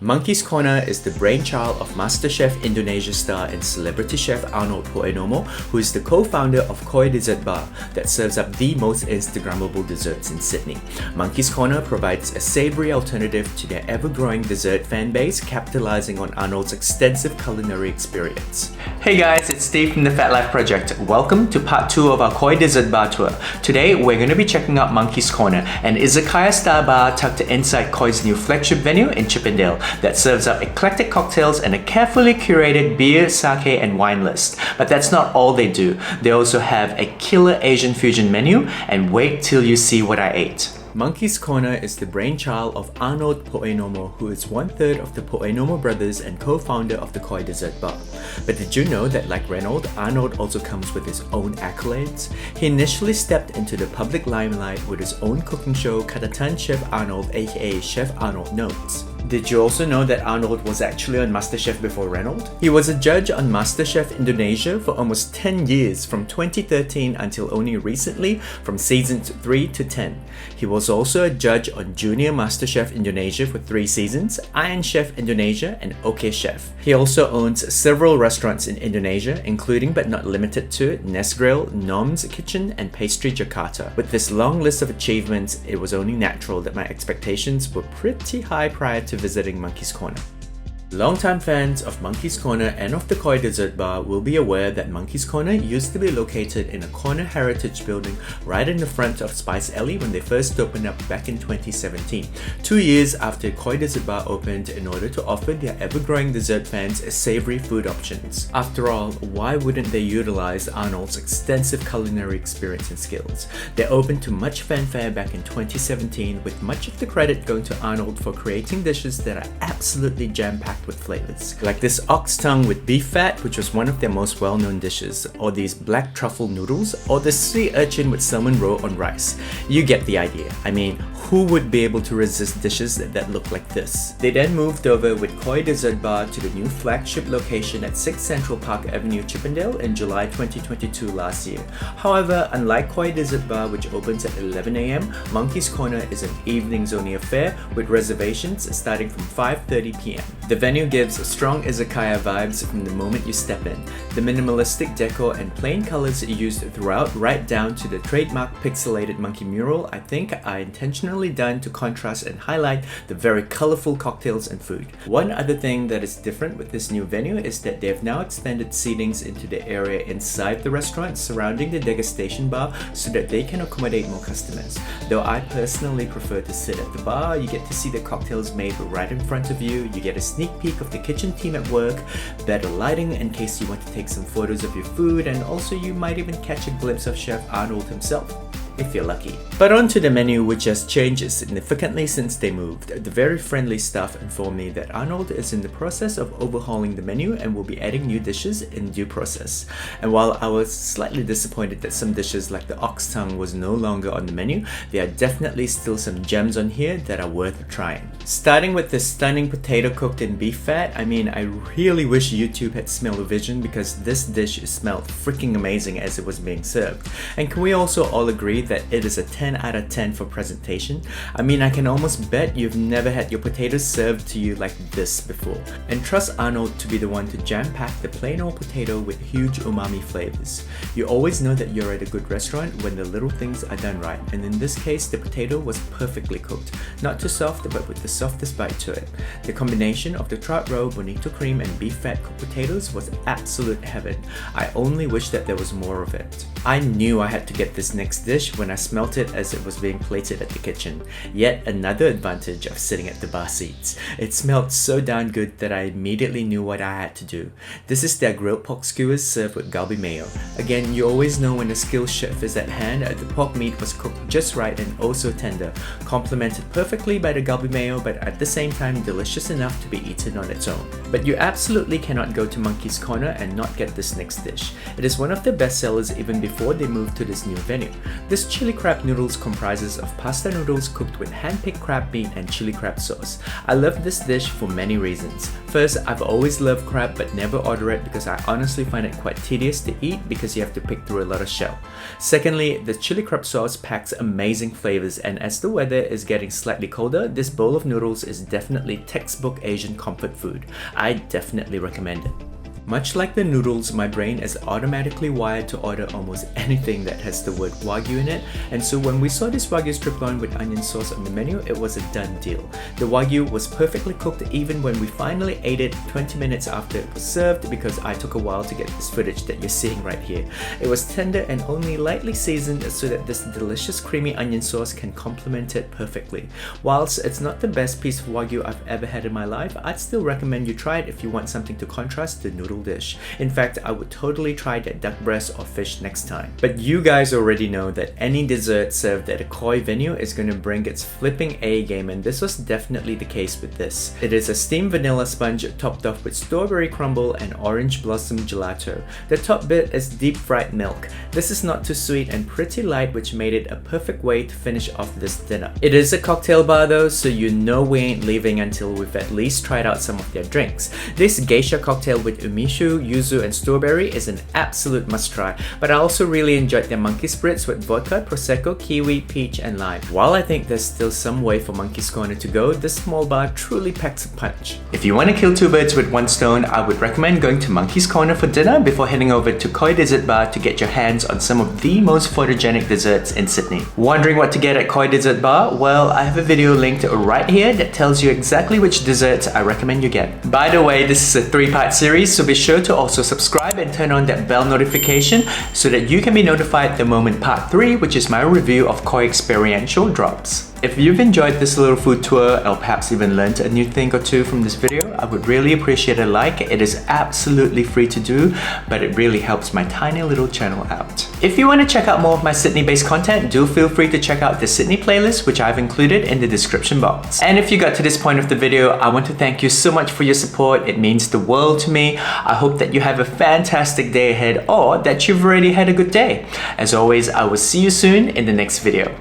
Monkey's Corner is the brainchild of MasterChef Indonesia star and celebrity chef Arnold Poenomo, who is the co-founder of Koi Dessert Bar that serves up the most Instagrammable desserts in Sydney. Monkey's Corner provides a savory alternative to their ever-growing dessert fan base, capitalizing on Arnold's extensive culinary experience. Hey guys, it's Steve from the Fat Life Project. Welcome to part 2 of our Koi Dessert Bar tour. Today, we're going to be checking out Monkey's Corner, an izakaya-style bar tucked inside Koi's new flagship venue in Chippendale that serves up eclectic cocktails and a carefully curated beer, sake and wine list. But that's not all they do. They also have a killer Asian fusion menu, and wait till you see what I ate. Monkey's Corner is the brainchild of Arnold Poenomo, who is one-third of the Poenomo brothers and co-founder of the Koi Dessert Bar. But did you know that like Reynolds, Arnold also comes with his own accolades? He initially stepped into the public limelight with his own cooking show, Catatan Chef Arnold, aka Chef Arnold Notes. Did you also know that Arnold was actually on MasterChef before Reynolds? He was a judge on MasterChef Indonesia for almost 10 years, from 2013 until only recently, from seasons 3 to 10. He was also a judge on Junior MasterChef Indonesia for 3 seasons, Iron Chef Indonesia and OK Chef. He also owns several restaurants in Indonesia, including but not limited to Nesgrill, Nom's Kitchen and Pastry Jakarta. With this long list of achievements, it was only natural that my expectations were pretty high prior to visiting Monkey's Corner. Longtime fans of Monkey's Corner and of the Koi Dessert Bar will be aware that Monkey's Corner used to be located in a corner heritage building right in the front of Spice Alley when they first opened up back in 2017, 2 years after Koi Dessert Bar opened in order to offer their ever-growing dessert fans savory food options. After all, why wouldn't they utilize Arnold's extensive culinary experience and skills? They opened to much fanfare back in 2017, with much of the credit going to Arnold for creating dishes that are absolutely jam-packed with flavors, like this ox tongue with beef fat, which was one of their most well-known dishes, or these black truffle noodles, or the sea urchin with salmon roe on rice. You get the idea. I mean, who would be able to resist dishes that look like this? They then moved over with Koi Dessert Bar to the new flagship location at 6 Central Park Avenue, Chippendale in July 2022 last year. However, unlike Koi Dessert Bar, which opens at 11 AM, Monkey's Corner is an evenings-only affair with reservations starting from 5:30 PM. The venue gives strong izakaya vibes from the moment you step in. The minimalistic decor and plain colors used throughout, right down to the trademark pixelated monkey mural, I think are intentionally done to contrast and highlight the very colorful cocktails and food. One other thing that is different with this new venue is that they have now expanded seatings into the area inside the restaurant surrounding the degustation bar so that they can accommodate more customers. Though I personally prefer to sit at the bar, you get to see the cocktails made right in front of you, you get a sneak peek of the kitchen team at work, better lighting in case you want to take some photos of your food, and also you might even catch a glimpse of Chef Arnold himself, if you're lucky. But on to the menu, which has changed significantly since they moved. The very friendly staff informed me that Arnold is in the process of overhauling the menu and will be adding new dishes in due process. And while I was slightly disappointed that some dishes like the ox tongue was no longer on the menu, there are definitely still some gems on here that are worth trying. Starting with this stunning potato cooked in beef fat, I mean, I really wish YouTube had smell-o-vision because this dish smelled freaking amazing as it was being served. And can we also all agree that it is a 10 out of 10 for presentation? I mean, I can almost bet you've never had your potatoes served to you like this before. And trust Arnold to be the one to jam-pack the plain old potato with huge umami flavors. You always know that you're at a good restaurant when the little things are done right, and in this case, the potato was perfectly cooked. Not too soft, but with the softest bite to it. The combination of the trout roe, bonito cream, and beef fat cooked potatoes was absolute heaven. I only wish that there was more of it. I knew I had to get this next dish when I smelt it as it was being plated at the kitchen. Yet another advantage of sitting at the bar seats. It smelled so darn good that I immediately knew what I had to do. This is their grilled pork skewers served with galbi mayo. Again, you always know when a skilled chef is at hand. The pork meat was cooked just right and oh so tender, complemented perfectly by the galbi mayo, but at the same time delicious enough to be eaten on its own. But you absolutely cannot go to Monkey's Corner and not get this next dish. It is one of the best sellers even before before they moved to this new venue. This chili crab noodles comprises of pasta noodles cooked with hand-picked crab meat and chili crab sauce. I love this dish for many reasons. First, I've always loved crab but never order it because I honestly find it quite tedious to eat because you have to pick through a lot of shell. Secondly, the chili crab sauce packs amazing flavors, and as the weather is getting slightly colder, this bowl of noodles is definitely textbook Asian comfort food. I definitely recommend it. Much like the noodles, my brain is automatically wired to order almost anything that has the word Wagyu in it, and so when we saw this Wagyu strip loin with onion sauce on the menu, it was a done deal. The Wagyu was perfectly cooked even when we finally ate it 20 minutes after it was served, because I took a while to get this footage that you're seeing right here. It was tender and only lightly seasoned so that this delicious creamy onion sauce can complement it perfectly. Whilst it's not the best piece of Wagyu I've ever had in my life, I'd still recommend you try it if you want something to contrast the noodle dish. In fact, I would totally try that duck breast or fish next time. But you guys already know that any dessert served at a koi venue is going to bring its flipping A game, and this was definitely the case with this. It is a steamed vanilla sponge topped off with strawberry crumble and orange blossom gelato. The top bit is deep fried milk. This is not too sweet and pretty light, which made it a perfect way to finish off this dinner. It is a cocktail bar though, so you know we ain't leaving until we've at least tried out some of their drinks. This geisha cocktail with umishu, yuzu and strawberry is an absolute must try, but I also really enjoyed their monkey spritz with vodka, prosecco, kiwi, peach and lime. While I think there's still some way for Monkey's Corner to go, this small bar truly packs a punch. If you want to kill two birds with one stone, I would recommend going to Monkey's Corner for dinner before heading over to Koi Dessert Bar to get your hands on some of the most photogenic desserts in Sydney. Wondering what to get at Koi Dessert Bar? Well, I have a video linked right here that tells you exactly which desserts I recommend you get. By the way, this is a 3-part series, so be sure to also subscribe and turn on that bell notification so that you can be notified the moment part 3, which is my review of Koi Experiential, drops. If you've enjoyed this little food tour or perhaps even learned a new thing or two from this video, I would really appreciate a like. It is absolutely free to do, but it really helps my tiny little channel out. If you want to check out more of my Sydney-based content, do feel free to check out the Sydney playlist, which I've included in the description box. And if you got to this point of the video, I want to thank you so much for your support. It means the world to me. I hope that you have a fantastic day ahead, or that you've already had a good day. As always, I will see you soon in the next video.